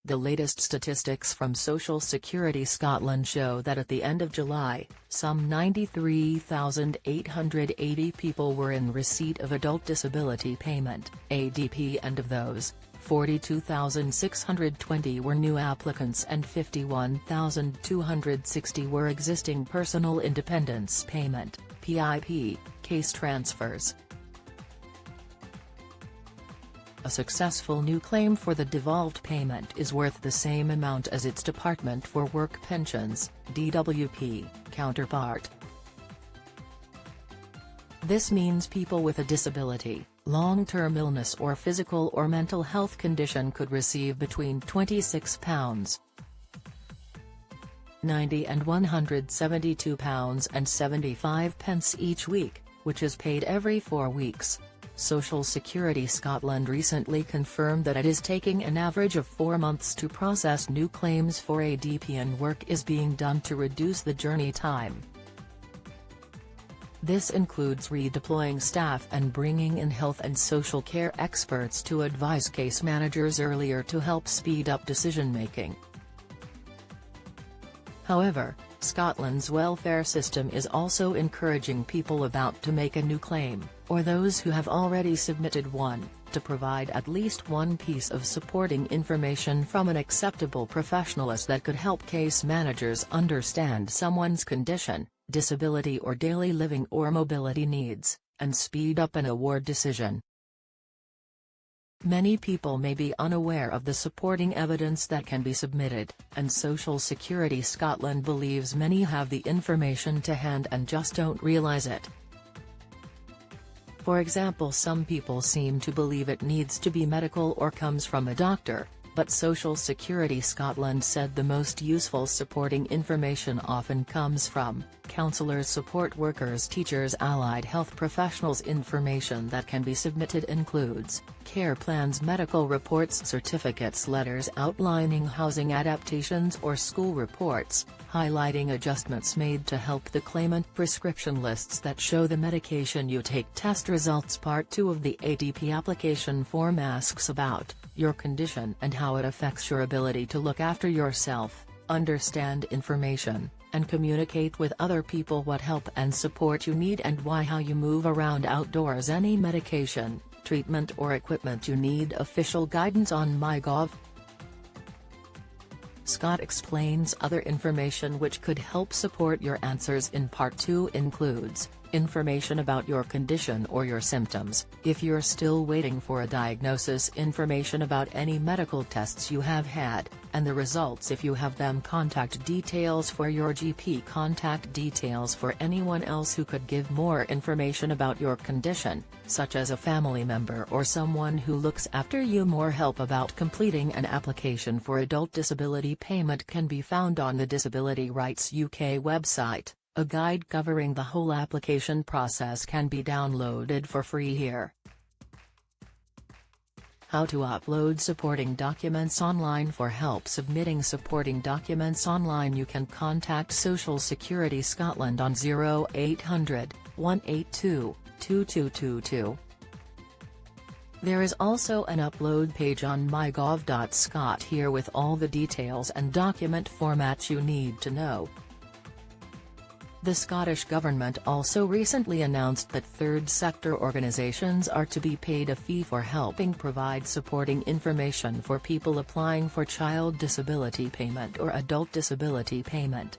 The latest statistics from Social Security Scotland show that at the end of July, some 93,880 people were in receipt of adult disability payment (ADP), and of those, 42,620 were new applicants and 51,260 were existing personal independence payment (PIP) case transfers. A successful new claim for the devolved payment is worth the same amount as its Department for Work Pensions (DWP) counterpart. This means people with a disability, long-term illness or physical or mental health condition could receive between £26.90 and £172.75 each week, which is paid every 4 weeks. Social Security Scotland recently confirmed that it is taking an average of 4 months to process new claims for ADP, and work is being done to reduce the journey time. This includes redeploying staff and bringing in health and social care experts to advise case managers earlier to help speed up decision-making. However, Scotland's welfare system is also encouraging people about to make a new claim, or those who have already submitted one, to provide at least one piece of supporting information from an acceptable professionalist that could help case managers understand someone's condition, disability or daily living or mobility needs, and speed up an award decision. Many people may be unaware of the supporting evidence that can be submitted, and Social Security Scotland believes many have the information to hand and just don't realise it. For example, some people seem to believe it needs to be medical or comes from a doctor, but Social Security Scotland said the most useful supporting information often comes from counsellors, support workers, teachers, allied health professionals. Information that can be submitted includes care plans, medical reports, certificates, letters outlining housing adaptations or school reports, highlighting adjustments made to help the claimant, prescription lists that show the medication you take, test results. Part 2 of the ADP application form asks about your condition and how it affects your ability to look after yourself, understand information, and communicate with other people, what help and support you need and why, how you move around outdoors, any medication, treatment or equipment you need, official guidance on MyGov. Scott explains other information which could help support your answers in Part 2 includes information about your condition or your symptoms, if you're still waiting for a diagnosis, information about any medical tests you have had, and the results if you have them, contact details for your GP, contact details for anyone else who could give more information about your condition, such as a family member or someone who looks after you. More help about completing an application for adult disability payment can be found on the Disability Rights UK website. A guide covering the whole application process can be downloaded for free here. How to upload supporting documents online. For help submitting supporting documents online, you can contact Social Security Scotland on 0800 182 2222. There is also an upload page on mygov.scot here with all the details and document formats you need to know. The Scottish Government also recently announced that third sector organisations are to be paid a fee for helping provide supporting information for people applying for child disability payment or adult disability payment.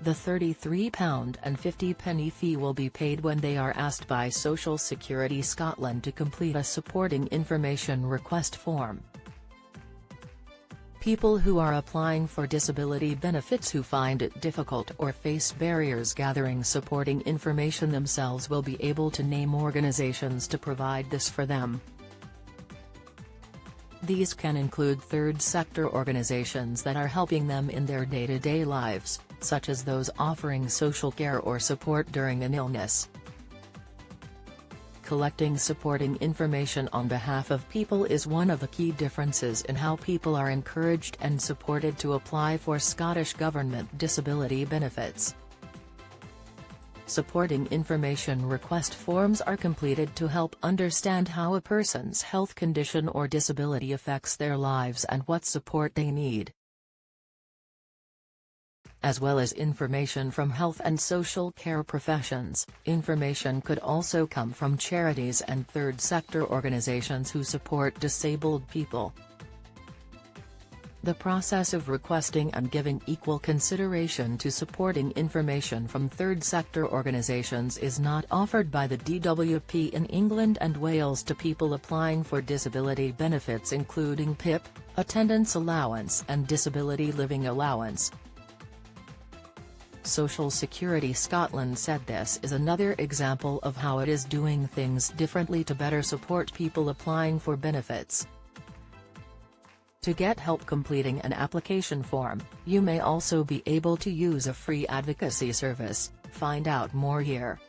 The £33.50 fee will be paid when they are asked by Social Security Scotland to complete a supporting information request form. People who are applying for disability benefits who find it difficult or face barriers gathering supporting information themselves will be able to name organisations to provide this for them. These can include third sector organisations that are helping them in their day-to-day lives, such as those offering social care or support during an illness. Collecting supporting information on behalf of people is one of the key differences in how people are encouraged and supported to apply for Scottish Government disability benefits. Supporting information request forms are completed to help understand how a person's health condition or disability affects their lives and what support they need. As well as information from health and social care professions, information could also come from charities and third sector organizations who support disabled people. The process of requesting and giving equal consideration to supporting information from third sector organisations is not offered by the DWP in England and Wales to people applying for disability benefits including PIP, attendance allowance and disability living allowance. Social Security Scotland said this is another example of how it is doing things differently to better support people applying for benefits. To get help completing an application form, you may also be able to use a free advocacy service. Find out more here.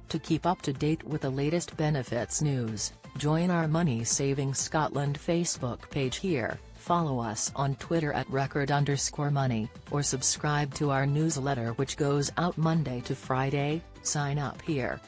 To keep up to date with the latest benefits news, join our Money Saving Scotland Facebook page here, follow us on Twitter at @record_money, or subscribe to our newsletter which goes out Monday to Friday. Sign up here.